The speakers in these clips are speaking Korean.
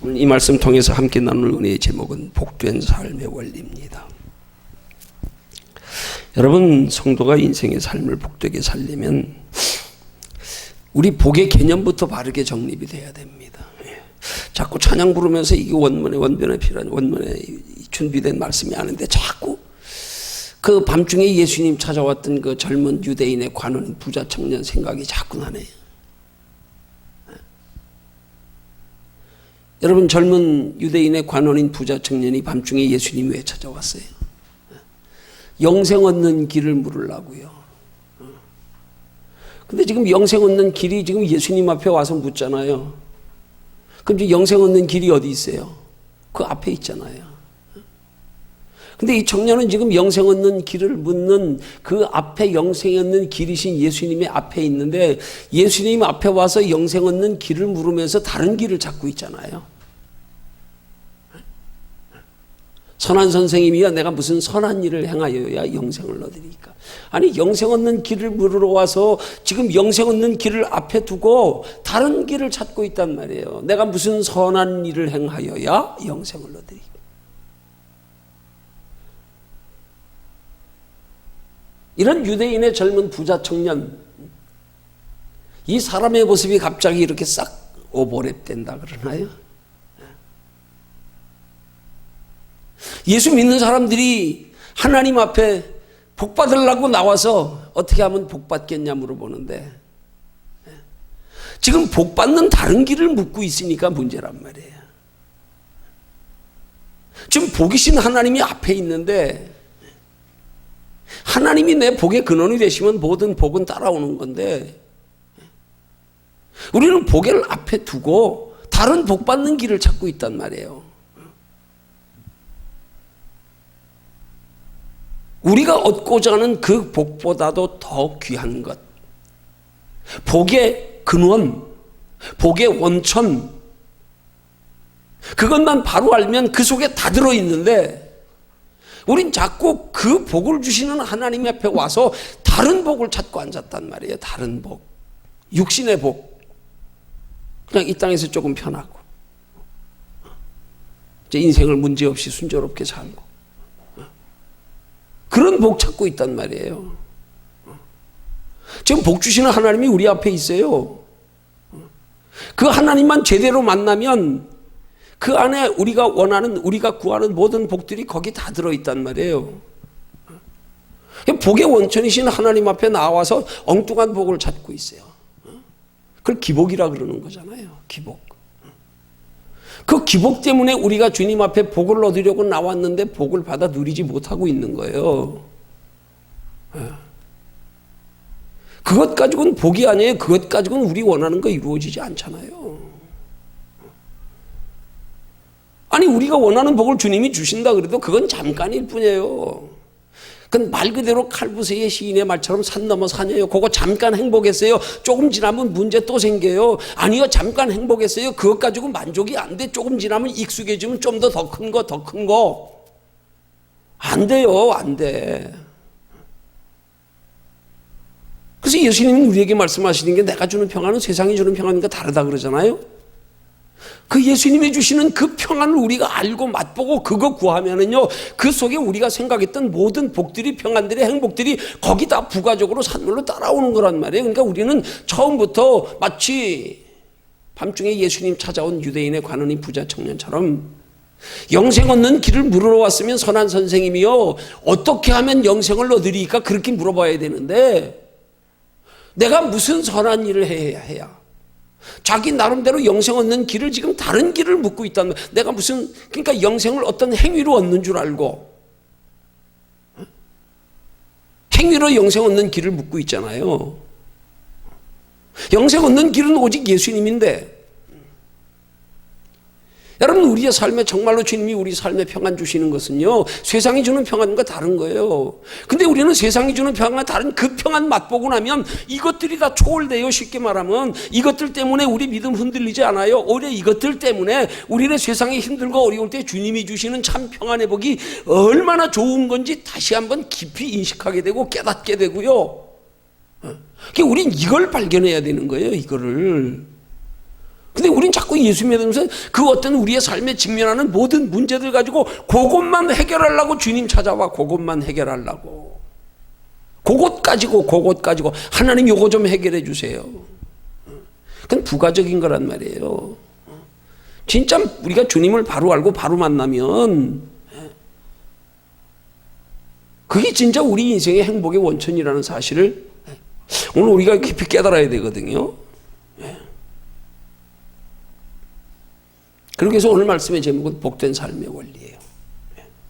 오늘 이 말씀 통해서 함께 나눌 은혜의 제목은 복된 삶의 원리입니다. 여러분, 성도가 인생의 삶을 복되게 살려면 우리 복의 개념부터 바르게 정립이 돼야 됩니다. 자꾸 찬양 부르면서 이게 원문에 필요한 원문에 준비된 말씀이 아닌데 자꾸 그 밤중에 예수님 찾아왔던 그 젊은 유대인의 관원 부자 청년 생각이 자꾸 나네요. 여러분, 젊은 유대인의 관원인 부자 청년이 밤중에 예수님 왜 찾아왔어요? 영생 얻는 길을 물으려고요. 근데 지금 영생 얻는 길이 지금 예수님 앞에 와서 묻잖아요. 그럼 지금 영생 얻는 길이 어디 있어요? 그 앞에 있잖아요. 근데 이 청년은 지금 영생 얻는 길을 묻는 그 앞에 영생 얻는 길이신 예수님의 앞에 있는데 예수님 앞에 와서 영생 얻는 길을 물으면서 다른 길을 찾고 있잖아요. 선한 선생님이야 내가 무슨 선한 일을 행하여야 영생을 얻으리까? 아니, 영생 얻는 길을 물으러 와서 지금 영생 얻는 길을 앞에 두고 다른 길을 찾고 있단 말이에요. 내가 무슨 선한 일을 행하여야 영생을 얻으리까? 이런 유대인의 젊은 부자 청년, 이 사람의 모습이 갑자기 이렇게 싹 오버랩된다 그러나요? 예수 믿는 사람들이 하나님 앞에 복 받으려고 나와서 어떻게 하면 복 받겠냐 물어보는데 지금 복 받는 다른 길을 묻고 있으니까 문제란 말이에요. 지금 복이신 하나님이 앞에 있는데 하나님이 내 복의 근원이 되시면 모든 복은 따라오는 건데 우리는 복을 앞에 두고 다른 복 받는 길을 찾고 있단 말이에요. 우리가 얻고자 하는 그 복보다도 더 귀한 것, 복의 근원, 복의 원천, 그것만 바로 알면 그 속에 다 들어있는데 우린 자꾸 그 복을 주시는 하나님 앞에 와서 다른 복을 찾고 앉았단 말이에요. 다른 복, 육신의 복, 그냥 이 땅에서 조금 편하고 이제 인생을 문제없이 순조롭게 살고 그런 복 찾고 있단 말이에요. 지금 복 주시는 하나님이 우리 앞에 있어요. 그 하나님만 제대로 만나면 그 안에 우리가 원하는, 우리가 구하는 모든 복들이 거기 다 들어있단 말이에요. 복의 원천이신 하나님 앞에 나와서 엉뚱한 복을 찾고 있어요. 그걸 기복이라 그러는 거잖아요. 기복. 그 기복 때문에 우리가 주님 앞에 복을 얻으려고 나왔는데 복을 받아 누리지 못하고 있는 거예요. 그것 가지고는 복이 아니에요. 그것 가지고는 우리 원하는 거 이루어지지 않잖아요. 아니, 우리가 원하는 복을 주님이 주신다 그래도 그건 잠깐일 뿐이에요. 그건 말 그대로 칼부스의 시인의 말처럼 산 넘어 산이에요. 그거 잠깐 행복했어요. 조금 지나면 문제 또 생겨요. 아니요, 잠깐 행복했어요. 그것 가지고 만족이 안 돼. 조금 지나면 익숙해지면 좀 더 큰 거, 더 큰 거. 안 돼요, 안 돼. 그래서 예수님은 우리에게 말씀하시는 게 내가 주는 평안은 세상이 주는 평안과 다르다 그러잖아요. 그 예수님이 주시는 그 평안을 우리가 알고 맛보고 그거 구하면은요, 그 속에 우리가 생각했던 모든 복들이, 평안들이, 행복들이 거기 다 부가적으로 산물로 따라오는 거란 말이에요. 그러니까 우리는 처음부터 마치 밤중에 예수님 찾아온 유대인의 관원이 부자 청년처럼 영생 얻는 길을 물으러 왔으면 선한 선생님이요, 어떻게 하면 영생을 얻으리까? 그렇게 물어봐야 되는데 내가 무슨 선한 일을 해야 자기 나름대로 영생 얻는 길을 지금 다른 길을 묻고 있다는 거예요. 내가 무슨, 그러니까 영생을 어떤 행위로 얻는 줄 알고 행위로 영생 얻는 길을 묻고 있잖아요. 영생 얻는 길은 오직 예수님인데 여러분, 우리의 삶에 정말로 주님이 우리 삶에 평안 주시는 것은요, 세상이 주는 평안과 다른 거예요. 근데 우리는 세상이 주는 평안과 다른 그 평안 맛보고 나면 이것들이 다 초월돼요. 쉽게 말하면 이것들 때문에 우리 믿음 흔들리지 않아요. 오히려 이것들 때문에 우리는 세상이 힘들고 어려울 때 주님이 주시는 참 평안의 복이 얼마나 좋은 건지 다시 한번 깊이 인식하게 되고 깨닫게 되고요. 그러니까 우린 이걸 발견해야 되는 거예요, 이거를. 근데 우린 자꾸 자꾸 예수 믿으면서 그 어떤 우리의 삶에 직면하는 모든 문제들 가지고 그것만 해결하려고 주님 찾아와. 그것만 해결하려고. 그것 가지고 하나님 요거 좀 해결해 주세요. 그건 부가적인 거란 말이에요. 진짜 우리가 주님을 바로 알고 바로 만나면 그게 진짜 우리 인생의 행복의 원천이라는 사실을 오늘 우리가 깊이 깨달아야 되거든요. 그래서 오늘 말씀의 제목은 복된 삶의 원리예요.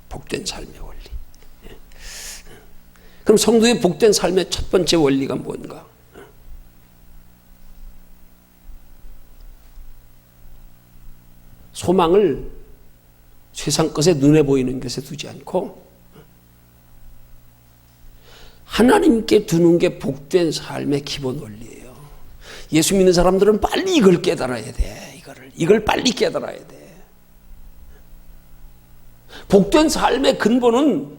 복된 삶의 원리. 그럼 성도의 복된 삶의 첫 번째 원리가 뭔가? 소망을 세상 것에 눈에 보이는 것에 두지 않고 하나님께 두는 게 복된 삶의 기본 원리예요. 예수 믿는 사람들은 빨리 이걸 깨달아야 돼. 이걸 빨리 깨달아야 돼. 복된 삶의 근본은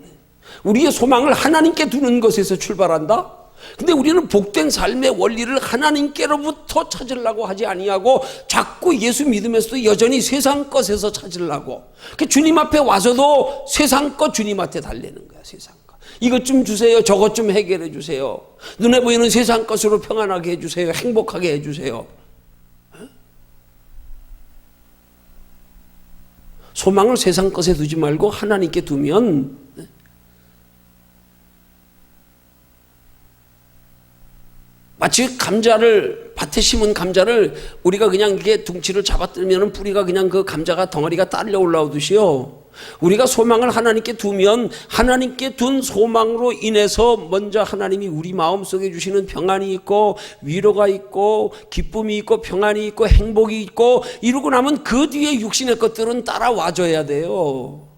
우리의 소망을 하나님께 두는 것에서 출발한다. 근데 우리는 복된 삶의 원리를 하나님께로부터 찾으려고 하지 아니하고 자꾸 예수 믿으면서도 여전히 세상 것에서 찾으려고. 주님 앞에 와서도 세상 것 주님 앞에 달래는 거야. 세상 것. 이것 좀 주세요. 저것 좀 해결해 주세요. 눈에 보이는 세상 것으로 평안하게 해주세요. 행복하게 해주세요. 소망을 세상 것에 두지 말고 하나님께 두면 마치 밭에 심은 감자를 우리가 그냥 이게 둥치를 잡아들면 뿌리가 그냥 그 감자가 덩어리가 딸려 올라오듯이요. 우리가 소망을 하나님께 두면 하나님께 둔 소망으로 인해서 먼저 하나님이 우리 마음속에 주시는 평안이 있고 위로가 있고 기쁨이 있고 평안이 있고 행복이 있고 이러고 나면 그 뒤에 육신의 것들은 따라와줘야 돼요.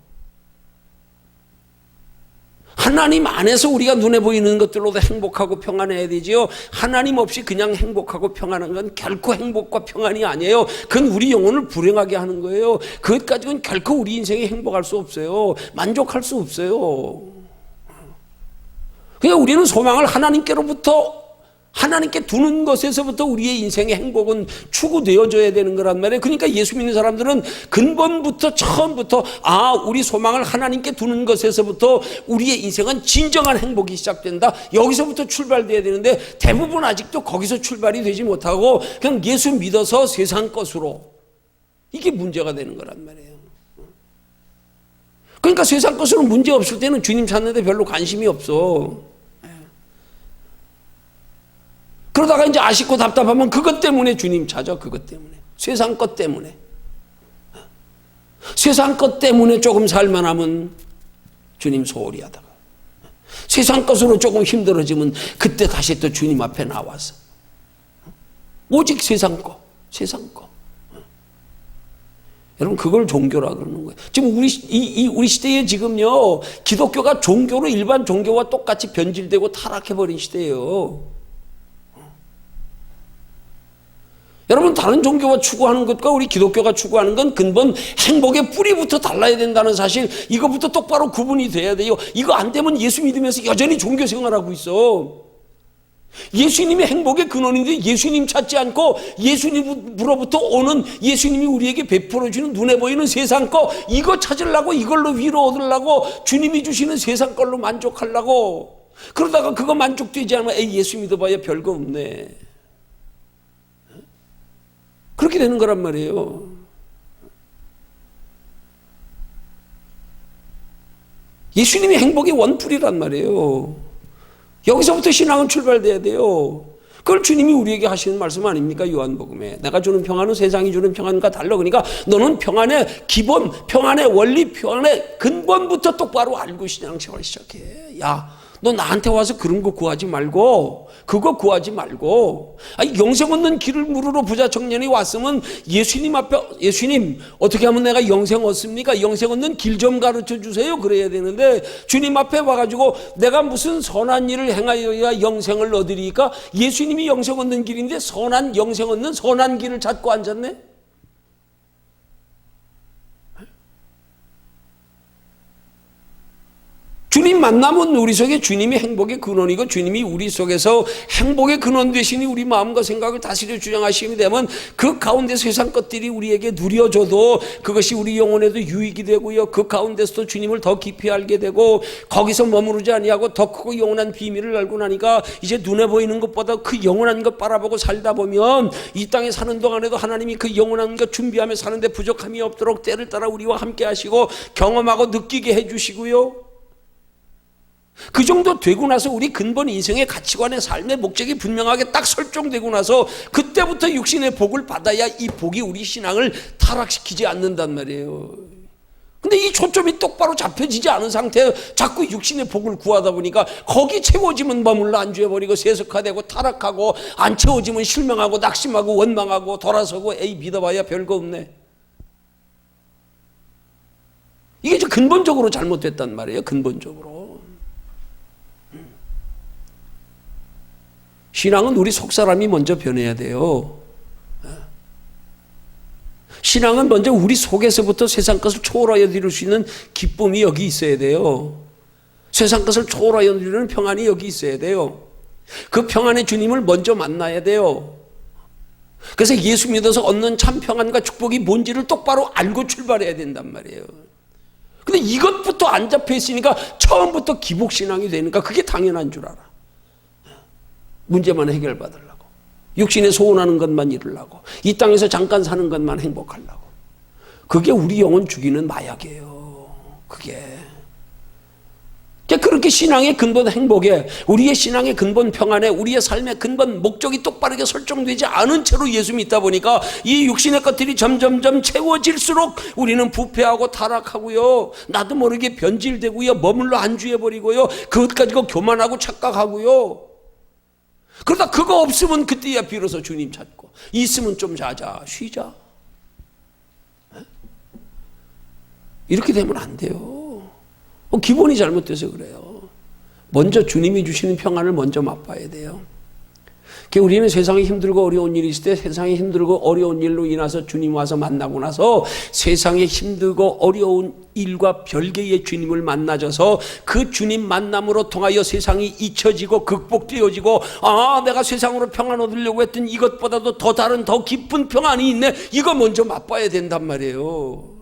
하나님 안에서 우리가 눈에 보이는 것들로도 행복하고 평안해야 되지요. 하나님 없이 그냥 행복하고 평안한 건 결코 행복과 평안이 아니에요. 그건 우리 영혼을 불행하게 하는 거예요. 그것 가지고는 결코 우리 인생에 행복할 수 없어요. 만족할 수 없어요. 그냥 우리는 소망을 하나님께 두는 것에서부터 우리의 인생의 행복은 추구되어져야 되는 거란 말이에요. 그러니까 예수 믿는 사람들은 근본부터 처음부터 우리 소망을 하나님께 두는 것에서부터 우리의 인생은 진정한 행복이 시작된다. 여기서부터 출발돼야 되는데 대부분 아직도 거기서 출발이 되지 못하고 그냥 예수 믿어서 세상 것으로 이게 문제가 되는 거란 말이에요. 그러니까 세상 것으로 문제 없을 때는 주님 찾는데 별로 관심이 없어. 그러다가 이제 아쉽고 답답하면 그것 때문에 주님 찾아. 그것 때문에. 세상 것 때문에. 세상 것 때문에 조금 살만하면 주님 소홀히 하다가 세상 것으로 조금 힘들어지면 그때 다시 또 주님 앞에 나와서 오직 세상 것. 여러분 그걸 종교라 그러는 거예요. 지금 우리 시대에 지금요 기독교가 종교로 일반 종교와 똑같이 변질되고 타락해버린 시대예요. 여러분 다른 종교가 추구하는 것과 우리 기독교가 추구하는 건 근본 행복의 뿌리부터 달라야 된다는 사실 이거부터 똑바로 구분이 돼야 돼요. 이거 안 되면 예수 믿으면서 여전히 종교 생활하고 있어. 예수님이 행복의 근원인데 예수님 찾지 않고 예수님으로부터 오는 예수님이 우리에게 베풀어주는 눈에 보이는 세상 거 이거 찾으려고 이걸로 위로 얻으려고 주님이 주시는 세상 걸로 만족하려고 그러다가 그거 만족되지 않으면 예수 믿어봐야 별거 없네. 그렇게 되는 거란 말이에요. 예수님이 행복의 원뿔이란 말이에요. 여기서부터 신앙은 출발돼야 돼요. 그걸 주님이 우리에게 하시는 말씀 아닙니까? 요한복음에 내가 주는 평안은 세상이 주는 평안과 달라. 그러니까 너는 평안의 기본, 평안의 원리, 평안의 근본부터 똑바로 알고 신앙생활 시작해. 너 나한테 와서 그런 거 구하지 말고 그거 구하지 말고 영생 얻는 길을 물으러 부자 청년이 왔으면 예수님 앞에 예수님 어떻게 하면 내가 영생 얻습니까? 영생 얻는 길 좀 가르쳐 주세요. 그래야 되는데 주님 앞에 와가지고 내가 무슨 선한 일을 행하여야 영생을 얻으리까? 예수님이 영생 얻는 길인데 영생 얻는 선한 길을 찾고 앉았네? 주님 만나면 우리 속에 주님이 행복의 근원이고 주님이 우리 속에서 행복의 근원 되시니 우리 마음과 생각을 다스려 주장하시게 되면 그 가운데 세상 것들이 우리에게 누려져도 그것이 우리 영혼에도 유익이 되고요. 그 가운데서도 주님을 더 깊이 알게 되고 거기서 머무르지 아니하고 더 크고 영원한 비밀을 알고 나니까 이제 눈에 보이는 것보다 그 영원한 것 바라보고 살다 보면 이 땅에 사는 동안에도 하나님이 그 영원한 것 준비하며 사는데 부족함이 없도록 때를 따라 우리와 함께 하시고 경험하고 느끼게 해주시고요. 그 정도 되고 나서 우리 근본 인생의 가치관의 삶의 목적이 분명하게 딱 설정되고 나서 그때부터 육신의 복을 받아야 이 복이 우리 신앙을 타락시키지 않는단 말이에요. 근데 이 초점이 똑바로 잡혀지지 않은 상태에 자꾸 육신의 복을 구하다 보니까 거기 채워지면 머물러 안주해버리고 세속화되고 타락하고 안 채워지면 실망하고 낙심하고 원망하고 돌아서고 에이 믿어봐야 별거 없네. 이게 근본적으로 잘못됐단 말이에요. 근본적으로. 신앙은 우리 속사람이 먼저 변해야 돼요. 신앙은 먼저 우리 속에서부터 세상 것을 초월하여 드릴 수 있는 기쁨이 여기 있어야 돼요. 세상 것을 초월하여 드리는 평안이 여기 있어야 돼요. 그 평안의 주님을 먼저 만나야 돼요. 그래서 예수 믿어서 얻는 참 평안과 축복이 뭔지를 똑바로 알고 출발해야 된단 말이에요. 근데 이것부터 안 잡혀 있으니까 처음부터 기복신앙이 되니까 그게 당연한 줄 알아. 문제만 해결받으려고, 육신에 소원하는 것만 이루려고, 이 땅에서 잠깐 사는 것만 행복하려고. 그게 우리 영혼 죽이는 마약이에요. 그게 그렇게 신앙의 근본 행복에, 우리의 신앙의 근본 평안에, 우리의 삶의 근본 목적이 똑바르게 설정되지 않은 채로 예수 믿다 보니까 이 육신의 것들이 점점점 채워질수록 우리는 부패하고 타락하고요, 나도 모르게 변질되고요, 머물러 안주해버리고요, 그것 가지고 교만하고 착각하고요. 그러다 그거 없으면 그때야 비로소 주님 찾고, 있으면 좀 자자, 쉬자. 이렇게 되면 안 돼요. 기본이 잘못돼서 그래요. 먼저 주님이 주시는 평안을 먼저 맛봐야 돼요. 우리는 세상에 힘들고 어려운 일이 있을 때 세상에 힘들고 어려운 일로 인해서 주님 와서 만나고 나서 세상에 힘들고 어려운 일과 별개의 주님을 만나줘서 그 주님 만남으로 통하여 세상이 잊혀지고 극복되어지고, 아, 내가 세상으로 평안 얻으려고 했던 이것보다도 더 다른 더 깊은 평안이 있네, 이거 먼저 맛봐야 된단 말이에요.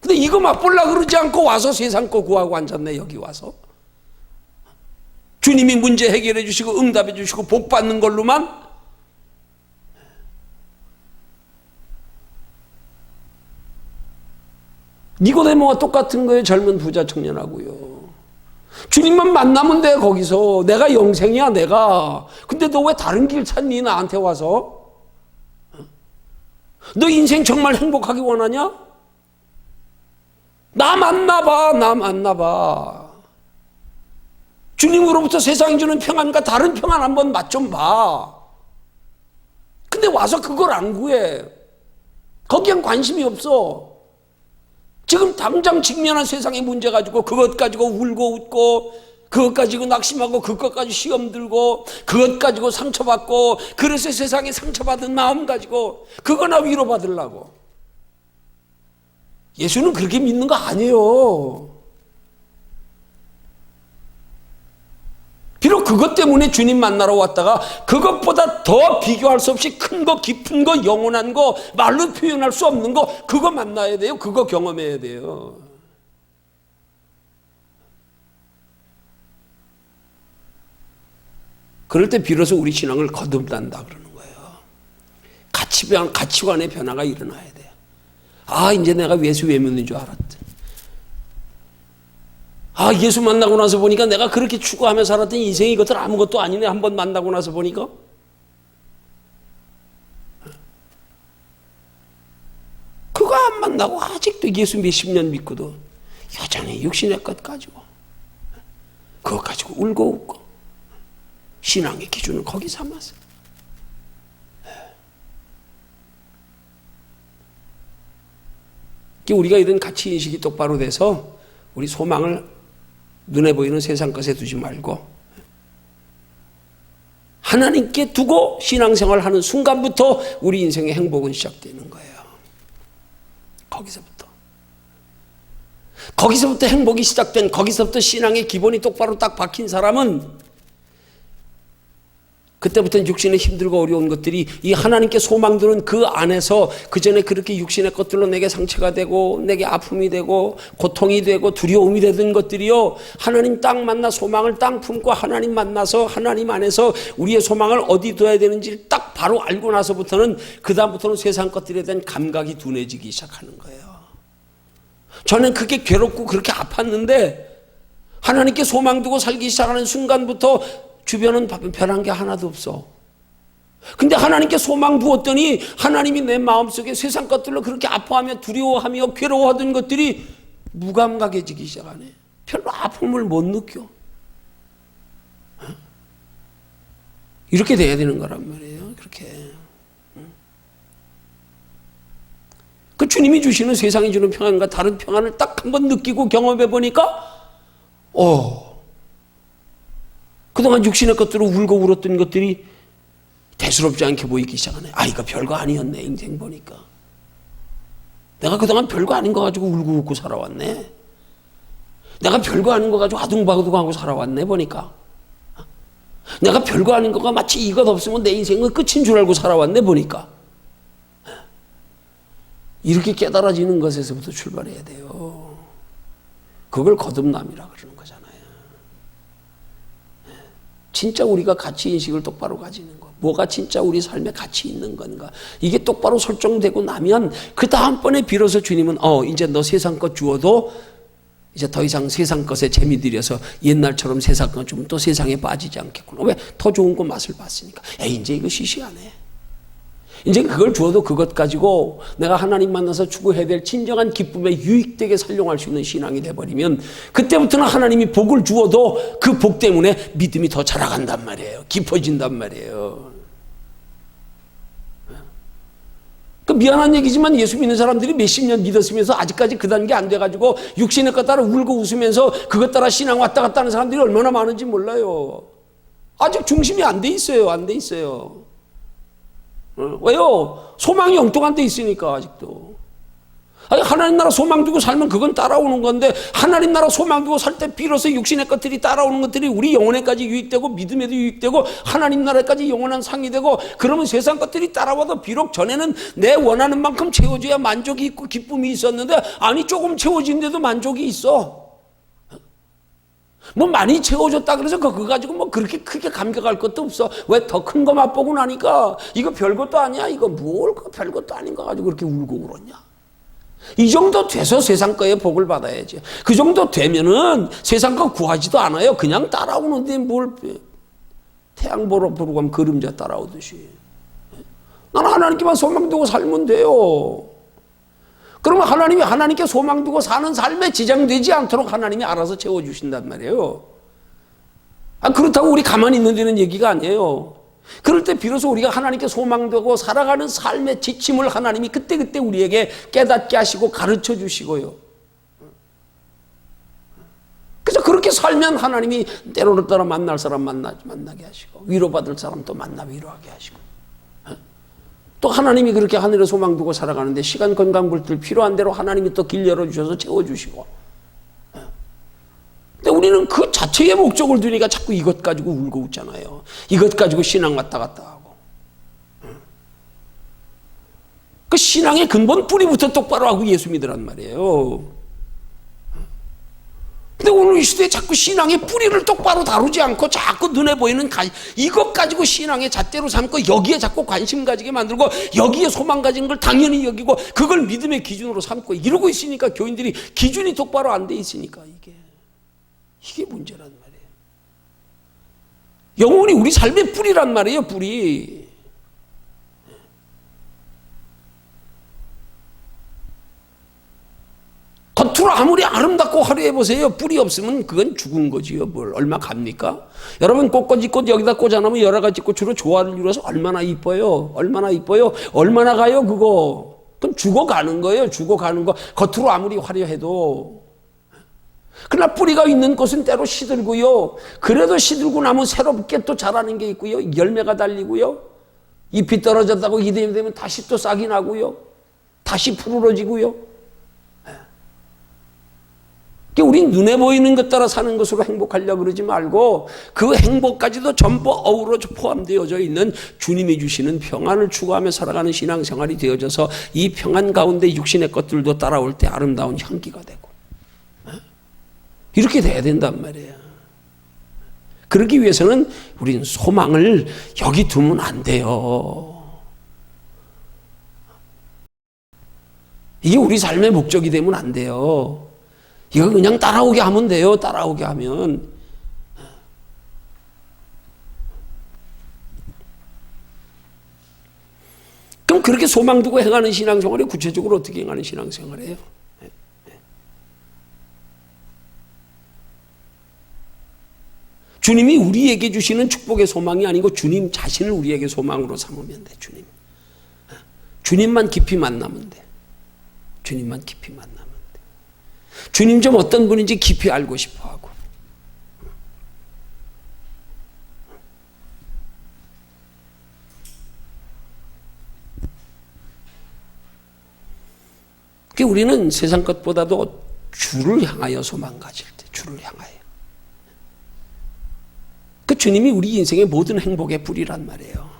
근데 이거 맛보려고 그러지 않고 와서 세상 거 구하고 앉았네. 여기 와서 주님이 문제 해결해 주시고 응답해 주시고 복 받는 걸로만. 니고데모와 똑같은 거예요. 젊은 부자 청년하고요. 주님만 만나면 돼. 거기서 내가 영생이야 내가. 근데 너 왜 다른 길 찾니? 나한테 와서. 너 인생 정말 행복하기 원하냐? 나 만나봐. 나 만나봐. 주님으로부터 세상이 주는 평안과 다른 평안 한번 맛 좀 봐. 근데 와서 그걸 안 구해. 거기엔 관심이 없어. 지금 당장 직면한 세상의 문제 가지고 그것 가지고 울고 웃고, 그것 가지고 낙심하고, 그것 가지고 시험 들고, 그것 가지고 상처받고, 그래서 세상에 상처받은 마음 가지고 그거나 위로받으려고. 예수는 그렇게 믿는 거 아니에요. 비록 그것 때문에 주님 만나러 왔다가 그것보다 더 비교할 수 없이 큰 거, 깊은 거, 영원한 거, 말로 표현할 수 없는 거, 그거 만나야 돼요. 그거 경험해야 돼요. 그럴 때 비로소 우리 신앙을 거듭난다 그러는 거예요. 가치관의 변화가 일어나야 돼요. 아, 이제 내가 예수 왜 믿는 줄 알았대. 아, 예수 만나고 나서 보니까 내가 그렇게 추구하며 살았던 인생이 이것들 아무것도 아니네. 한번 만나고 나서 보니까. 그거 안 만나고 아직도 예수 몇십 년 믿고도 여전히 육신의 것 가지고, 그거 가지고 울고 웃고, 신앙의 기준을 거기 삼았어요. 우리가 이런 가치인식이 똑바로 돼서 우리 소망을 눈에 보이는 세상 것에 두지 말고 하나님께 두고 신앙생활을 하는 순간부터 우리 인생의 행복은 시작되는 거예요. 거기서부터. 거기서부터 행복이 시작된, 거기서부터 신앙의 기본이 똑바로 딱 박힌 사람은 그때부터는 육신의 힘들고 어려운 것들이, 이 하나님께 소망들은 그 안에서 그 전에 그렇게 육신의 것들로 내게 상처가 되고 내게 아픔이 되고 고통이 되고 두려움이 되던 것들이요, 하나님 딱 만나 소망을 딱 품고 하나님 만나서 하나님 안에서 우리의 소망을 어디 둬야 되는지 딱 바로 알고 나서부터는, 그 다음부터는 세상 것들에 대한 감각이 둔해지기 시작하는 거예요. 저는 그게 괴롭고 그렇게 아팠는데 하나님께 소망 두고 살기 시작하는 순간부터 주변은 변한 게 하나도 없어. 근데 하나님께 소망 두었더니 하나님이 내 마음속에 세상 것들로 그렇게 아파하며 두려워하며 괴로워하던 것들이 무감각해지기 시작하네. 별로 아픔을 못 느껴. 이렇게 돼야 되는 거란 말이에요. 그렇게. 그 주님이 주시는, 세상이 주는 평안과 다른 평안을 딱 한번 느끼고 경험해 보니까 그동안 육신의 것들로 울고 울었던 것들이 대수롭지 않게 보이기 시작하네. 이거 별거 아니었네. 인생 보니까 내가 그동안 별거 아닌 거 가지고 울고 웃고 살아왔네. 내가 별거 아닌 거 가지고 아둥바둥하고 살아왔네 보니까. 내가 별거 아닌 거가 마치 이것 없으면 내 인생은 끝인 줄 알고 살아왔네 보니까. 이렇게 깨달아지는 것에서부터 출발해야 돼요. 그걸 거듭남이라 그러는 거잖아요. 진짜 우리가 가치 인식을 똑바로 가지는 거, 뭐가 진짜 우리 삶에 가치 있는 건가, 이게 똑바로 설정되고 나면 그 다음번에 비로소 주님은 이제 너 세상 것 주어도 이제 더 이상 세상 것에 재미 들여서 옛날처럼 세상 것 주면 또 세상에 빠지지 않겠구나. 왜? 더 좋은 거 맛을 봤으니까. 이제 이거 시시하네. 이제 그걸 주어도 그것 가지고 내가 하나님 만나서 추구해야 될 진정한 기쁨에 유익되게 사용할 수 있는 신앙이 돼버리면, 그때부터는 하나님이 복을 주어도 그 복 때문에 믿음이 더 자라간단 말이에요. 깊어진단 말이에요. 그 미안한 얘기지만 예수 믿는 사람들이 몇십 년 믿었으면서 아직까지 그 단계 안 돼가지고 육신의 것 따라 울고 웃으면서 그것 따라 신앙 왔다 갔다 하는 사람들이 얼마나 많은지 몰라요. 아직 중심이 안 돼 있어요. 안 돼 있어요. 왜요? 소망이 엉뚱한 데 있으니까. 아직도 하나님 나라 소망 두고 살면 그건 따라오는 건데, 하나님 나라 소망 두고 살 때 비로소 육신의 것들이 따라오는 것들이 우리 영혼에까지 유익되고 믿음에도 유익되고 하나님 나라까지 영원한 상이 되고, 그러면 세상 것들이 따라와도 비록 전에는 내 원하는 만큼 채워줘야 만족이 있고 기쁨이 있었는데, 아니 조금 채워진데도 만족이 있어. 뭐 많이 채워줬다 그래서 그거 가지고 뭐 그렇게 크게 감격할 것도 없어. 왜? 더 큰 거 맛보고 나니까 이거 별것도 아니야, 이거 뭘 별것도 아닌 거 가지고 그렇게 울고 울었냐. 이 정도 돼서 세상 거에 복을 받아야지. 그 정도 되면은 세상 거 구하지도 않아요. 그냥 따라오는데 뭘, 태양 보러 가면 그림자 따라오듯이. 나는 하나님께만 소망 두고 살면 돼요. 그러면 하나님이 하나님께 소망 두고 사는 삶에 지장되지 않도록 하나님이 알아서 채워주신단 말이에요. 그렇다고 우리 가만히 있는 데는 얘기가 아니에요. 그럴 때 비로소 우리가 하나님께 소망 두고 살아가는 삶의 지침을 하나님이 그때그때 우리에게 깨닫게 하시고 가르쳐 주시고요. 그래서 그렇게 살면 하나님이 때로는 따라 만날 사람 만나게 하시고, 위로받을 사람 또 만나 위로하게 하시고, 또 하나님이 그렇게 하늘에 소망 두고 살아가는데 시간 건강 불들 필요한 대로 하나님이 또 길 열어주셔서 채워주시고. 근데 우리는 그 자체의 목적을 두니까 자꾸 이것 가지고 울고 웃잖아요. 이것 가지고 신앙 왔다 갔다 하고. 그 신앙의 근본 뿌리부터 똑바로 하고 예수 믿으란 말이에요. 근데 오늘 이 시대에 자꾸 신앙의 뿌리를 똑바로 다루지 않고 자꾸 눈에 보이는 이것 가지고 신앙의 잣대로 삼고 여기에 자꾸 관심 가지게 만들고 여기에 소망 가지는 걸 당연히 여기고 그걸 믿음의 기준으로 삼고 이러고 있으니까, 교인들이 기준이 똑바로 안 돼 있으니까 이게 문제란 말이에요. 영혼이 우리 삶의 뿌리란 말이에요. 뿌리. 겉으로 아무리 아름답고 화려해 보세요. 뿌리 없으면 그건 죽은 거지요. 뭘 얼마 갑니까? 여러분 꽃꽂이꽃 여기다 꽂아놓으면 여러 가지 꽃으로 조화를 이루어서 얼마나 이뻐요. 얼마나 이뻐요. 얼마나 가요 그거. 그건 죽어가는 거예요. 죽어가는 거. 겉으로 아무리 화려해도. 그러나 뿌리가 있는 곳은 때로 시들고요. 그래도 시들고 나면 새롭게 또 자라는 게 있고요. 열매가 달리고요. 잎이 떨어졌다고 이듬해 되면 다시 또 싹이 나고요. 다시 푸르러지고요. 우리 눈에 보이는 것 따라 사는 것으로 행복하려고 그러지 말고 그 행복까지도 전부 어우러져 포함되어져 있는 주님이 주시는 평안을 추구하며 살아가는 신앙생활이 되어져서 이 평안 가운데 육신의 것들도 따라올 때 아름다운 향기가 되고 이렇게 돼야 된단 말이에요. 그러기 위해서는 우리는 소망을 여기 두면 안 돼요. 이게 우리 삶의 목적이 되면 안 돼요. 이거 그냥 따라오게 하면 돼요. 따라오게 하면. 그럼 그렇게 소망 두고 행하는 신앙생활이 구체적으로 어떻게 행하는 신앙생활이에요? 주님이 우리에게 주시는 축복의 소망이 아니고 주님 자신을 우리에게 소망으로 삼으면 돼. 주님만 깊이 만나면 돼. 주님만 깊이 만나면 돼. 주님 좀 어떤 분인지 깊이 알고 싶어 하고. 우리는 세상 것보다도 주를 향하여 소망 가질 때, 주를 향하여. 그 주님이 우리 인생의 모든 행복의 뿌리란 말이에요.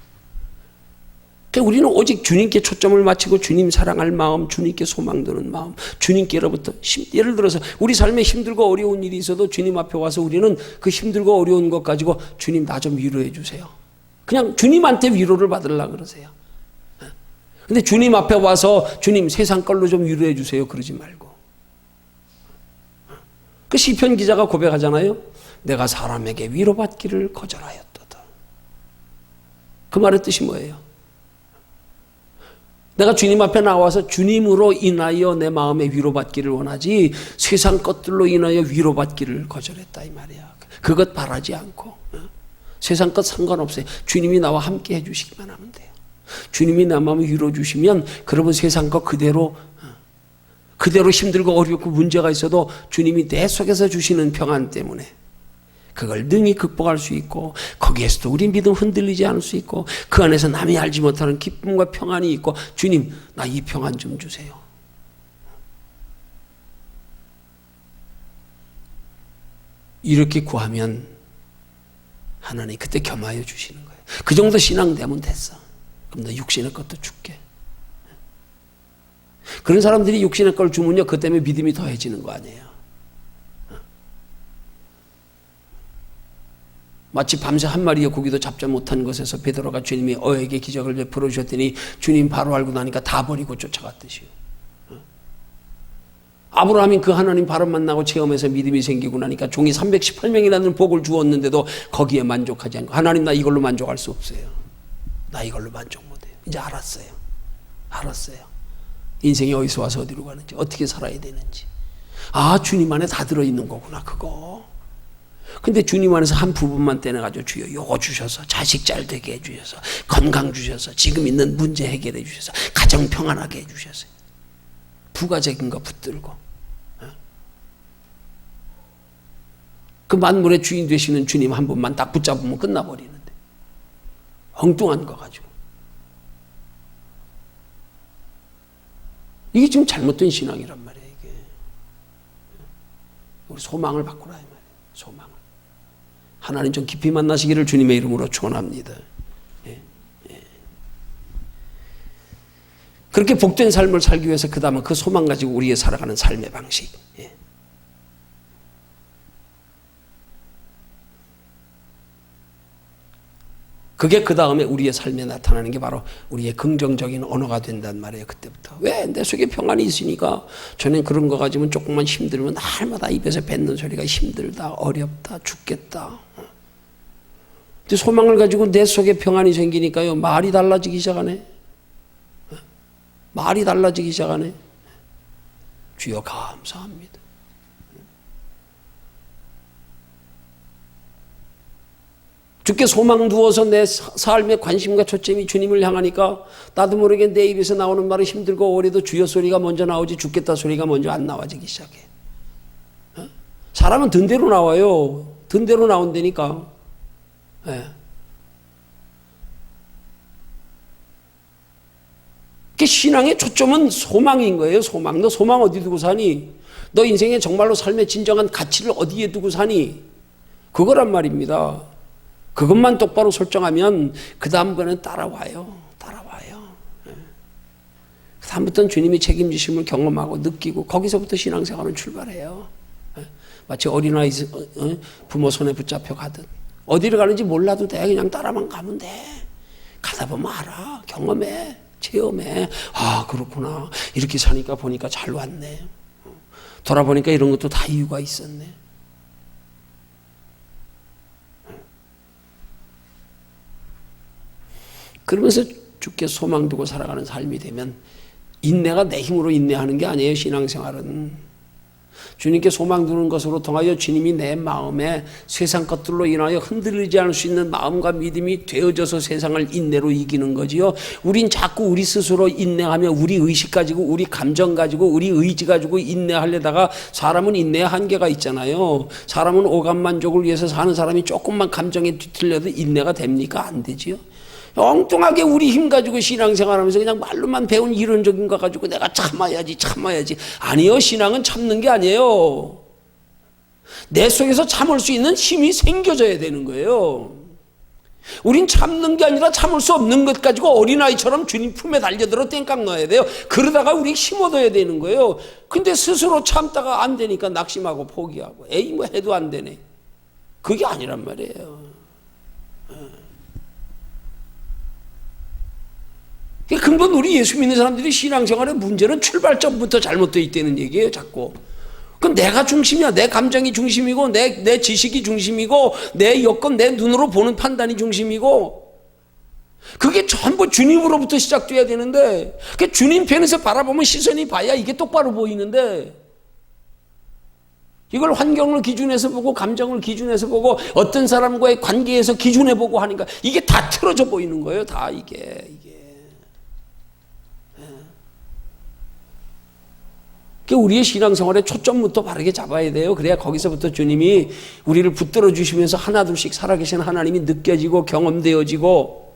우리는 오직 주님께 초점을 맞추고 주님 사랑할 마음, 주님께 소망 두는 마음, 주님께로부터 예를 들어서 우리 삶에 힘들고 어려운 일이 있어도 주님 앞에 와서 우리는 그 힘들고 어려운 것 가지고 주님 나 좀 위로해 주세요. 그냥 주님한테 위로를 받으려고 그러세요. 근데 주님 앞에 와서 주님 세상 걸로 좀 위로해 주세요 그러지 말고. 그 시편 기자가 고백하잖아요. 내가 사람에게 위로받기를 거절하였도다. 그 말의 뜻이 뭐예요? 내가 주님 앞에 나와서 주님으로 인하여 내 마음에 위로받기를 원하지 세상 것들로 인하여 위로받기를 거절했다 이 말이야. 그것 바라지 않고 세상 것 상관없어요. 주님이 나와 함께 해주시기만 하면 돼요. 주님이 내 마음을 위로 주시면 그러면 세상 것 그대로 힘들고 어렵고 문제가 있어도 주님이 내 속에서 주시는 평안 때문에 그걸 능히 극복할 수 있고 거기에서도 우리 믿음 흔들리지 않을 수 있고 그 안에서 남이 알지 못하는 기쁨과 평안이 있고 주님 나 이 평안 좀 주세요. 이렇게 구하면 하나님 그때 겸하여 주시는 거예요. 그 정도 신앙 되면 됐어. 그럼 너 육신의 것도 줄게. 그런 사람들이 육신의 걸 주면요 그 때문에 믿음이 더해지는 거 아니에요. 마치 밤새 한 마리의 고기도 잡지 못한 것에서 베드로가 주님이 어에게 기적을 베풀어 주셨더니 주님 바로 알고 나니까 다 버리고 쫓아갔듯이요. 아브라함이 그 하나님 바로 만나고 체험해서 믿음이 생기고 나니까 종이 318명이라는 복을 주었는데도 거기에 만족하지 않고 하나님 나 이걸로 만족할 수 없어요. 나 이걸로 만족 못해요. 이제 알았어요. 인생이 어디서 와서 어디로 가는지 어떻게 살아야 되는지. 아 주님 안에 다 들어있는 거구나 그거. 근데 주님 안에서 한 부분만 떼내가지고 주여 요거 주셔서 자식 잘 되게 해주셔서 건강 주셔서 지금 있는 문제 해결해 주셔서 가정 평안하게 해주셔서 부가적인 거 붙들고 그 만물의 주인 되시는 주님 한 분만 딱 붙잡으면 끝나버리는데 엉뚱한 거 가지고 이게 지금 잘못된 신앙이란 말이에요. 이게 우리 소망을 바꾸라 이 말이에요. 소망을 하나님 좀 깊이 만나시기를 주님의 이름으로 축원합니다. 그렇게 복된 삶을 살기 위해서 그 다음은 그 소망 가지고 우리의 살아가는 삶의 방식. 그게 그 다음에 우리의 삶에 나타나는 게 바로 우리의 긍정적인 언어가 된단 말이에요. 그때부터. 왜? 내 속에 평안이 있으니까 전엔 그런 거 가지면 조금만 힘들면 날마다 입에서 뱉는 소리가 힘들다, 어렵다, 죽겠다. 근데 소망을 가지고 내 속에 평안이 생기니까요. 말이 달라지기 시작하네. 말이 달라지기 시작하네. 주여 감사합니다. 주께 소망 두어서 내 삶의 관심과 초점이 주님을 향하니까 나도 모르게 내 입에서 나오는 말은 힘들고 어려도 주여 소리가 먼저 나오지 죽겠다 소리가 먼저 안 나와지기 시작해. 사람은 든대로 나와요. 든대로 나온다니까. 신앙의 초점은 소망인 거예요. 소망. 너 소망 어디 두고 사니? 너 인생에 정말로 삶의 진정한 가치를 어디에 두고 사니? 그거란 말입니다. 그것만 똑바로 설정하면 그 다음번엔 따라와요. 그 다음부터는 주님이 책임지심을 경험하고 느끼고 거기서부터 신앙생활은 출발해요. 마치 어린아이 부모 손에 붙잡혀 가듯 어디를 가는지 몰라도 돼. 그냥 따라만 가면 돼. 가다 보면 알아. 경험해. 체험해. 아 그렇구나. 이렇게 사니까 보니까 잘 왔네. 돌아보니까 이런 것도 다 이유가 있었네. 그러면서 주께 소망 두고 살아가는 삶이 되면 인내가 내 힘으로 인내하는 게 아니에요. 신앙생활은 주님께 소망 두는 것으로 통하여 주님이 내 마음에 세상 것들로 인하여 흔들리지 않을 수 있는 마음과 믿음이 되어져서 세상을 인내로 이기는 거지요. 우린 자꾸 우리 스스로 인내하며 우리 의식 가지고 우리 감정 가지고 우리 의지 가지고 인내하려다가 사람은 인내의 한계가 있잖아요. 사람은 오감만족을 위해서 사는 사람이 조금만 감정에 뒤틀려도 인내가 됩니까? 안 되지요. 엉뚱하게 우리 힘 가지고 신앙생활하면서 그냥 말로만 배운 이론적인 거 가지고 내가 참아야지. 아니요. 신앙은 참는 게 아니에요. 내 속에서 참을 수 있는 힘이 생겨져야 되는 거예요. 우린 참는 게 아니라 참을 수 없는 것 가지고 어린아이처럼 주님 품에 달려들어 땡깡 넣어야 돼요. 그러다가 우리 힘 얻어야 되는 거예요. 근데 스스로 참다가 안 되니까 낙심하고 포기하고 에이 뭐 해도 안 되네. 그게 아니란 말이에요. 근본 우리 예수 믿는 사람들이 신앙생활의 문제는 출발점부터 잘못되어 있다는 얘기예요. 자꾸. 그건 내가 중심이야. 내 감정이 중심이고 내 지식이 중심이고 내 여건 내 눈으로 보는 판단이 중심이고 그게 전부 주님으로부터 시작돼야 되는데 주님 편에서 바라보면 시선이 봐야 이게 똑바로 보이는데 이걸 환경을 기준해서 보고 감정을 기준해서 보고 어떤 사람과의 관계에서 기준해 보고 하니까 이게 다 틀어져 보이는 거예요. 다 이게. 우리의 신앙생활의 초점부터 바르게 잡아야 돼요. 그래야 거기서부터 주님이 우리를 붙들어 주시면서 하나둘씩 살아계신 하나님이 느껴지고 경험되어지고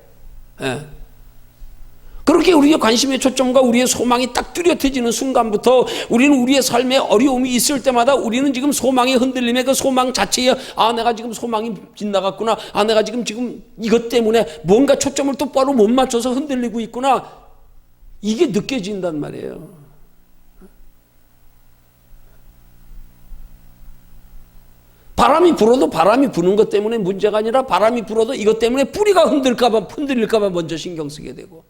그렇게 우리의 관심의 초점과 우리의 소망이 딱 뚜렷해지는 순간부터 우리는 우리의 삶에 어려움이 있을 때마다 우리는 지금 소망의 흔들림에 그 소망 자체에 내가 지금 소망이 빗나갔구나. 내가 지금 이것 때문에 뭔가 초점을 똑바로 못 맞춰서 흔들리고 있구나. 이게 느껴진단 말이에요. 바람이 불어도 바람이 부는 것 때문에 문제가 아니라 바람이 불어도 이것 때문에 뿌리가 흔들릴까봐 먼저 신경 쓰게 되고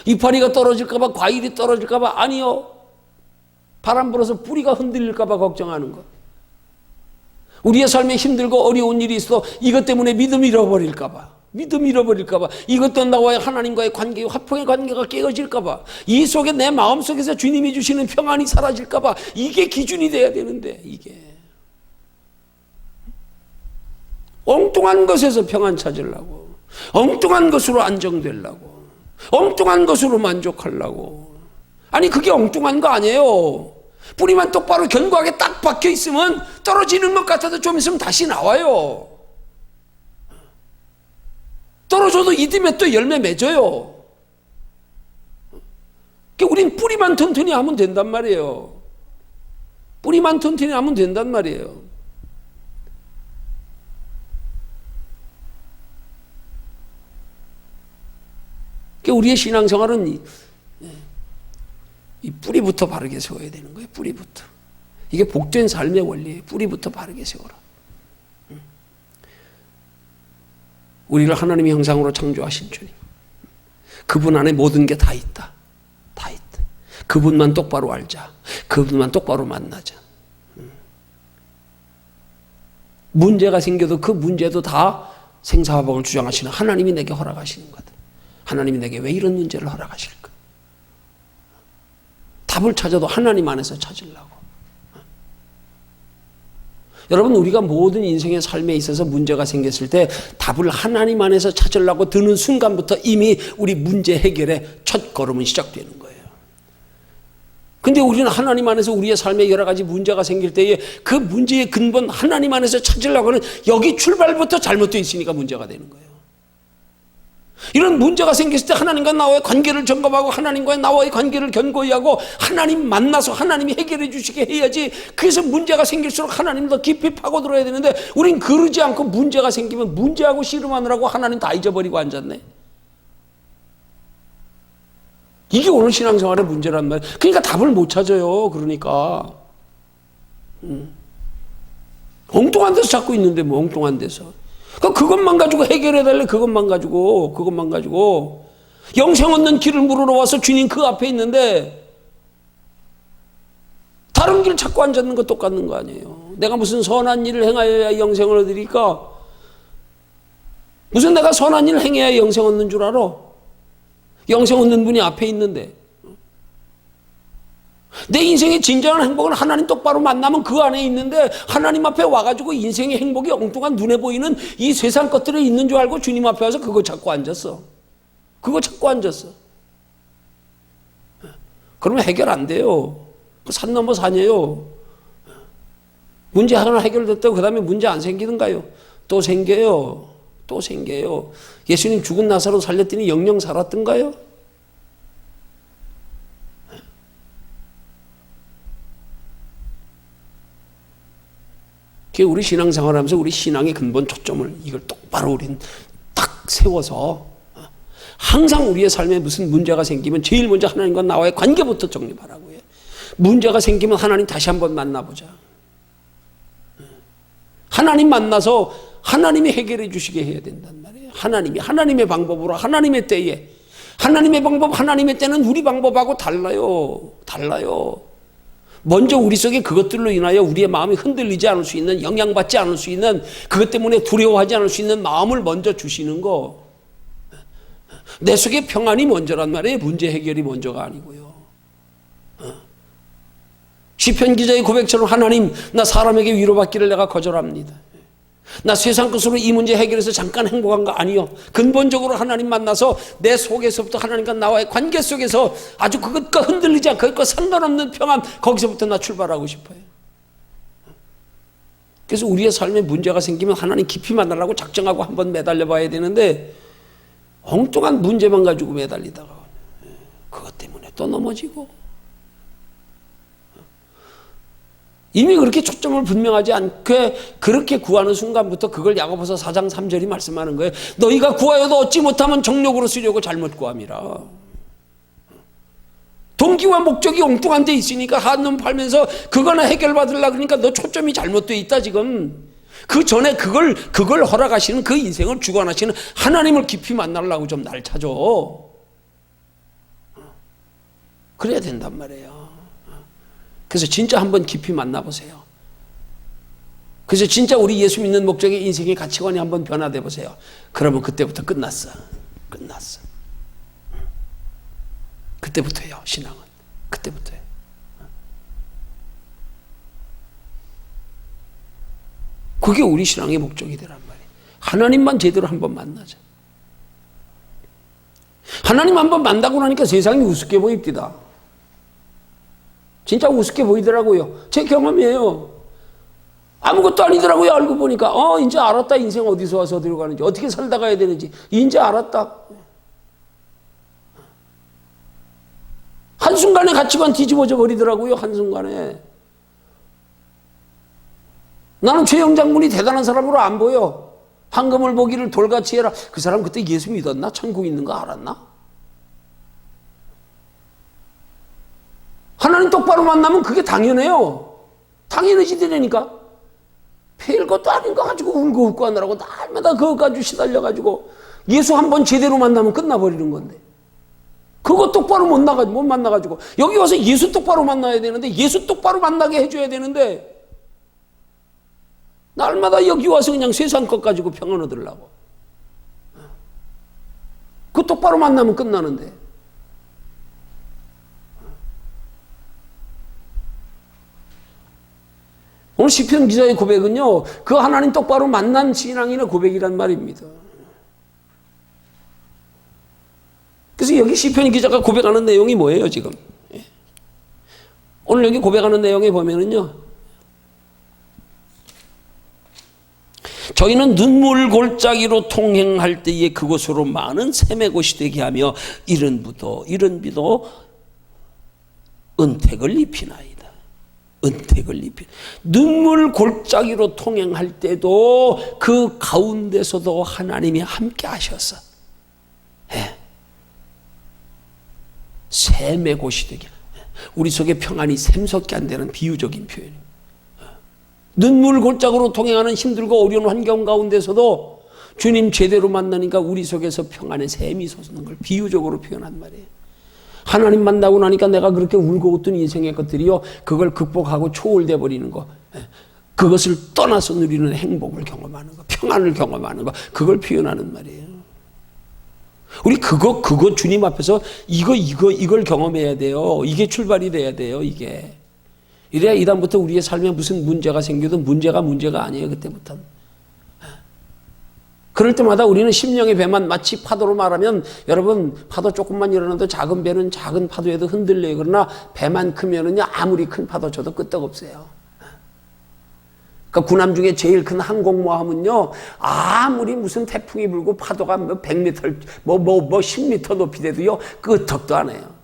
이파리가 떨어질까봐 과일이 떨어질까봐 아니요. 바람 불어서 뿌리가 흔들릴까봐 걱정하는 것. 우리의 삶에 힘들고 어려운 일이 있어도 이것 때문에 믿음 잃어버릴까봐 이것도 나와의 하나님과의 관계 화평의 관계가 깨어질까봐 이 속에 내 마음속에서 주님이 주시는 평안이 사라질까봐 이게 기준이 돼야 되는데 이게 엉뚱한 것에서 평안 찾으려고 엉뚱한 것으로 안정되려고 엉뚱한 것으로 만족하려고 아니 그게 엉뚱한 거 아니에요. 뿌리만 똑바로 견고하게 딱 박혀 있으면 떨어지는 것 같아도 좀 있으면 다시 나와요. 떨어져도 이듬해 또 열매 맺어요. 우린 뿌리만 튼튼히 하면 된단 말이에요. 뿌리만 튼튼히 하면 된단 말이에요. 우리의 신앙생활은 이 뿌리부터 바르게 세워야 되는 거예요. 뿌리부터. 이게 복된 삶의 원리예요. 뿌리부터 바르게 세워라. 우리를 하나님의 형상으로 창조하신 주님. 그분 안에 모든 게 다 있다. 다 있다. 그분만 똑바로 알자. 그분만 똑바로 만나자. 문제가 생겨도 그 문제도 다 생사화복을 주장하시는 하나님이 내게 허락하시는 거다. 하나님이 내게 왜 이런 문제를 허락하실까? 답을 찾아도 하나님 안에서 찾으려고. 여러분 우리가 모든 인생의 삶에 있어서 문제가 생겼을 때 답을 하나님 안에서 찾으려고 드는 순간부터 이미 우리 문제 해결의 첫 걸음은 시작되는 거예요. 근데 우리는 하나님 안에서 우리의 삶에 여러 가지 문제가 생길 때에 그 문제의 근본 하나님 안에서 찾으려고 하는 여기 출발부터 잘못되어 있으니까 문제가 되는 거예요. 이런 문제가 생겼을 때 하나님과 나와의 관계를 점검하고 하나님과 나와의 관계를 견고히 하고 하나님 만나서 하나님이 해결해 주시게 해야지. 그래서 문제가 생길수록 하나님 더 깊이 파고들어야 되는데 우린 그러지 않고 문제가 생기면 문제하고 씨름하느라고 하나님 다 잊어버리고 앉았네. 이게 오늘 신앙생활의 문제란 말이에요. 그러니까 답을 못 찾아요. 그러니까 엉뚱한 데서 찾고 있는데 뭐 엉뚱한 데서. 그것만 가지고 해결해달래. 그것만 가지고 영생 얻는 길을 물으러 와서 주님 그 앞에 있는데 다른 길 찾고 앉았는 거 똑같는 거 아니에요. 내가 무슨 선한 일을 행하여야 영생을 얻으리까? 무슨 내가 선한 일을 행해야 영생 얻는 줄 알아? 영생 얻는 분이 앞에 있는데. 내 인생의 진정한 행복은 하나님 똑바로 만나면 그 안에 있는데 하나님 앞에 와가지고 인생의 행복이 엉뚱한 눈에 보이는 이 세상 것들에 있는 줄 알고 주님 앞에 와서 그거 찾고 앉았어. 그러면 해결 안 돼요. 산 넘어 산이에요. 문제 하나 해결됐다고 그 다음에 문제 안 생기는가요? 또 생겨요. 예수님 죽은 나사로 살렸더니 영영 살았던가요? 우리 신앙생활 하면서 우리 신앙의 근본 초점을 이걸 똑바로 우린 딱 세워서 항상 우리의 삶에 무슨 문제가 생기면 제일 먼저 하나님과 나와의 관계부터 정립하라고요. 문제가 생기면 하나님 다시 한번 만나보자. 하나님 만나서 하나님이 해결해 주시게 해야 된단 말이에요. 하나님의 방법으로 하나님의 때에 하나님의 방법 하나님의 때는 우리 방법하고 달라요. 먼저 우리 속에 그것들로 인하여 우리의 마음이 흔들리지 않을 수 있는, 영향받지 않을 수 있는, 그것 때문에 두려워하지 않을 수 있는 마음을 먼저 주시는 거. 내 속에 평안이 먼저란 말이에요. 문제 해결이 먼저가 아니고요. 시편 기자의 고백처럼 하나님, 나 사람에게 위로받기를 내가 거절합니다. 나 세상 것으로 이 문제 해결해서 잠깐 행복한 거 아니요. 근본적으로 하나님 만나서 내 속에서부터 하나님과 나와의 관계 속에서 아주 그것과 흔들리지 않고 그것과 상관없는 평안, 거기서부터 나 출발하고 싶어요. 그래서 우리의 삶에 문제가 생기면 하나님 깊이 만나려고 작정하고 한번 매달려 봐야 되는데 엉뚱한 문제만 가지고 매달리다가 그것 때문에 또 넘어지고 이미 그렇게 초점을 분명하지 않게 그렇게 구하는 순간부터 그걸 야고보서 4장 3절이 말씀하는 거예요. 너희가 구하여도 얻지 못하면 정욕으로 쓰려고 잘못 구함이라. 동기와 목적이 엉뚱한 데 있으니까 한눈 팔면서 그거나 해결받으려고 그러니까 너 초점이 잘못되어 있다 지금. 그 전에 그걸 허락하시는 그 인생을 주관하시는 하나님을 깊이 만나려고 좀 날 찾아. 그래야 된단 말이에요. 그래서 진짜 한번 깊이 만나보세요. 그래서 진짜 우리 예수 믿는 목적의 인생의 가치관이 한번 변화돼 보세요. 그러면 그때부터 끝났어. 그때부터예요. 신앙은. 그때부터예요. 그게 우리 신앙의 목적이 되란 말이에요. 하나님만 제대로 한번 만나자. 하나님 한번 만나고 나니까 세상이 우습게 보입니다. 진짜 우습게 보이더라고요. 제 경험이에요. 아무것도 아니더라고요. 알고 보니까 이제 알았다. 인생 어디서 와서 어디로 가는지 어떻게 살다 가야 되는지 이제 알았다. 한순간에 가치관 뒤집어져 버리더라고요. 한순간에. 나는 최영 장군이 대단한 사람으로 안 보여. 황금을 보기를 돌같이 해라. 그 사람 그때 예수 믿었나? 천국 있는 거 알았나? 하나님 똑바로 만나면 그게 당연해요. 당연해지 되니까. 별것도 아닌 거 가지고 울고 웃고 하느라고 날마다 그거 가지고 시달려가지고 예수 한번 제대로 만나면 끝나버리는 건데. 그거 똑바로 못 만나가지고 여기 와서 예수 똑바로 만나야 되는데 예수 똑바로 만나게 해줘야 되는데 날마다 여기 와서 그냥 세상 것 가지고 평안 얻으려고. 그 똑바로 만나면 끝나는데. 오늘 시편 기자의 고백은요, 그 하나님 똑바로 만난 신앙인의 고백이란 말입니다. 그래서 여기 시편 기자가 고백하는 내용이 뭐예요, 지금? 오늘 여기 고백하는 내용에 보면은요, 저희는 눈물 골짜기로 통행할 때에 그곳으로 많은 샘의 곳이 되게 하며 이른 비도 은택을 입히나이다. 은택을 입히. 눈물 골짜기로 통행할 때도 그 가운데서도 하나님이 함께 하셔서 샘의 곳이 되게. 우리 속에 평안이 샘솟게 한다는 비유적인 표현입니다. 눈물 골짜기로 통행하는 힘들고 어려운 환경 가운데서도 주님 제대로 만나니까 우리 속에서 평안의 샘이 솟는 걸 비유적으로 표현한 말이에요. 하나님 만나고 나니까 내가 그렇게 울고 웃던 인생의 것들이요, 그걸 극복하고 초월돼 버리는 거, 그것을 떠나서 누리는 행복을 경험하는 거, 평안을 경험하는 거, 그걸 표현하는 말이에요. 우리 그거 주님 앞에서 이걸 경험해야 돼요. 이게 출발이 돼야 돼요. 이게. 이래야 이다음부터 우리의 삶에 무슨 문제가 생겨도 문제가 아니에요. 그때부터는. 그럴 때마다 우리는 심령의 배만, 마치 파도로 말하면, 여러분 파도 조금만 일어나도 작은 배는 작은 파도에도 흔들려요. 그러나 배만 크면은요, 아무리 큰 파도 쳐도 끄떡없어요. 그러니까 구남 중에 제일 큰 항공모함은요, 아무리 무슨 태풍이 불고 파도가 뭐 100m, 뭐 10m 높이 돼도요, 끄떡도 안 해요.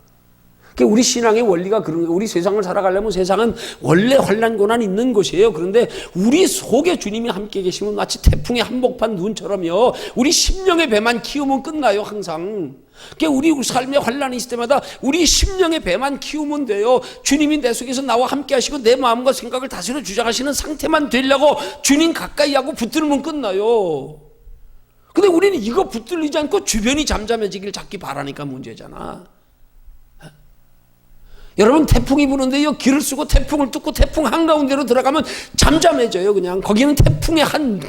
그러니까 우리 신앙의 원리가 그런 거예요. 우리 세상을 살아가려면 세상은 원래 환난 고난 있는 곳이에요. 그런데 우리 속에 주님이 함께 계시면 마치 태풍의 한복판 눈처럼요, 우리 심령의 배만 키우면 끝나요. 항상. 그러니까 우리 삶에 환난이 있을 때마다 우리 심령의 배만 키우면 돼요. 주님이 내 속에서 나와 함께 하시고 내 마음과 생각을 다스려 주장하시는 상태만 되려고 주님 가까이 하고 붙들면 끝나요. 근데 우리는 이거 붙들리지 않고 주변이 잠잠해지길 자꾸 바라니까 문제잖아. 여러분 태풍이 부는데요, 길을 쓰고 태풍을 뚫고 태풍 한가운데로 들어가면 잠잠해져요. 그냥 거기는 태풍의 한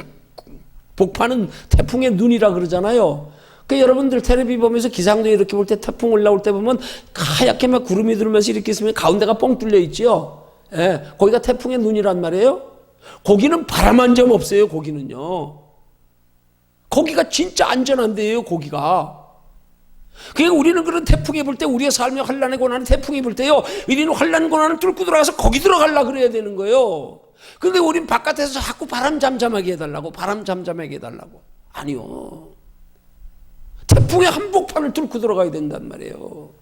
복파는 태풍의 눈이라 그러잖아요. 그러니까 여러분들 텔레비 보면서 기상도 이렇게 볼 때 태풍 올라올 때 보면 하얗게 막 구름이 들면서 이렇게 있으면 가운데가 뻥 뚫려 있죠. 예, 거기가 태풍의 눈이란 말이에요. 거기는 바람 한 점 없어요. 거기는요. 거기가 진짜 안전한 데예요. 거기가. 그러니까 우리는 그런 태풍이 불 때, 우리의 삶의 환난의 고난의 태풍이 불 때요, 우리는 환난 고난을 뚫고 들어가서 거기 들어가려고 그래야 되는 거예요. 그런데 우린 바깥에서 자꾸 바람 잠잠하게 해달라고, 아니요. 태풍의 한복판을 뚫고 들어가야 된단 말이에요.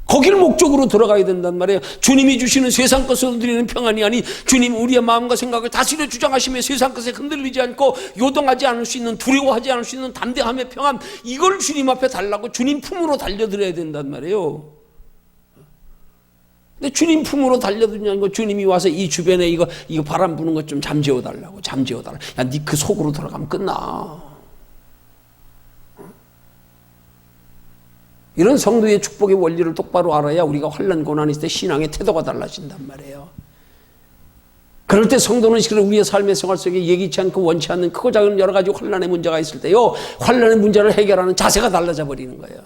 거기를 목적으로 들어가야 된단 말이에요. 주님이 주시는 세상 것을 누리는 평안이 아닌, 주님 우리의 마음과 생각을 다스려 주장하시며 세상 것에 흔들리지 않고 요동하지 않을 수 있는, 두려워하지 않을 수 있는 담대함의 평안, 이걸 주님 앞에 달라고 주님 품으로 달려들어야 된단 말이에요. 근데 주님 품으로 달려드냐는 거, 주님이 와서 이 주변에 이거 바람 부는 것 좀 잠재워 달라고. 야, 니 그 속으로 들어가면 끝나. 이런 성도의 축복의 원리를 똑바로 알아야 우리가 환난 고난이 있을 때 신앙의 태도가 달라진단 말이에요. 그럴 때 성도는 우리의 삶의 생활 속에 예기치 않고 원치 않는 크고 작은 여러 가지 환난의 문제가 있을 때요, 환난의 문제를 해결하는 자세가 달라져 버리는 거예요.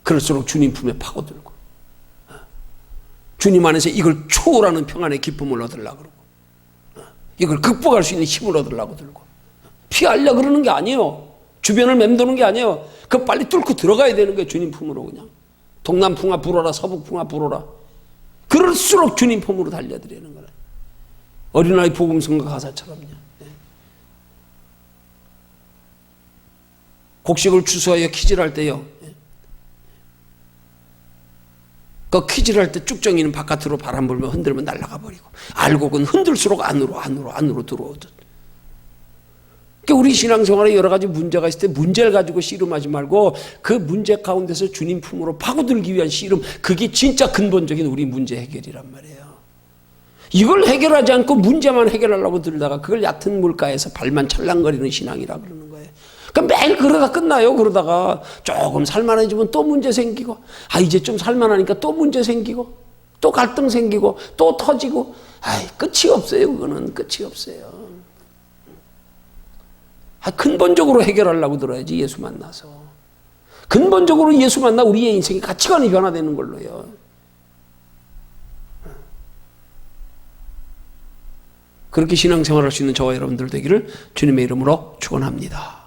그럴수록 주님 품에 파고들고, 주님 안에서 이걸 초월하는 평안의 기쁨을 얻으려고 그러고, 이걸 극복할 수 있는 힘을 얻으려고 들고, 피하려고 그러는 게 아니에요. 주변을 맴도는 게 아니에요. 그거 빨리 뚫고 들어가야 되는 거예요. 주님 품으로. 그냥 동남풍아 불어라, 서북풍아 불어라. 그럴수록 주님 품으로 달려드리는 거예요. 어린아이 복음성가 가사처럼요. 곡식을 추수하여 키질할 때요, 그 키질할 때 쭉정이는 바깥으로 바람 불면 흔들면 날아가 버리고, 알곡은 흔들수록 안으로 들어오듯. 그러니까 우리 신앙생활에 여러 가지 문제가 있을 때 문제를 가지고 씨름하지 말고 그 문제 가운데서 주님 품으로 파고들기 위한 씨름, 그게 진짜 근본적인 우리 문제 해결이란 말이에요. 이걸 해결하지 않고 문제만 해결하려고 들다가 그걸 얕은 물가에서 발만 찰랑거리는 신앙이라 그러는 거예요. 그러니까 매일 그러다 끝나요. 그러다가 조금 살만해지면 또 문제 생기고, 이제 좀 살만하니까 또 문제 생기고, 또 갈등 생기고, 또 터지고, 끝이 없어요. 그거는 끝이 없어요. 근본적으로 해결하려고 들어야지. 예수 만나서 근본적으로 예수 만나 우리의 인생의 가치관이 변화되는 걸로요. 그렇게 신앙생활할 수 있는 저와 여러분들 되기를 주님의 이름으로 축원합니다.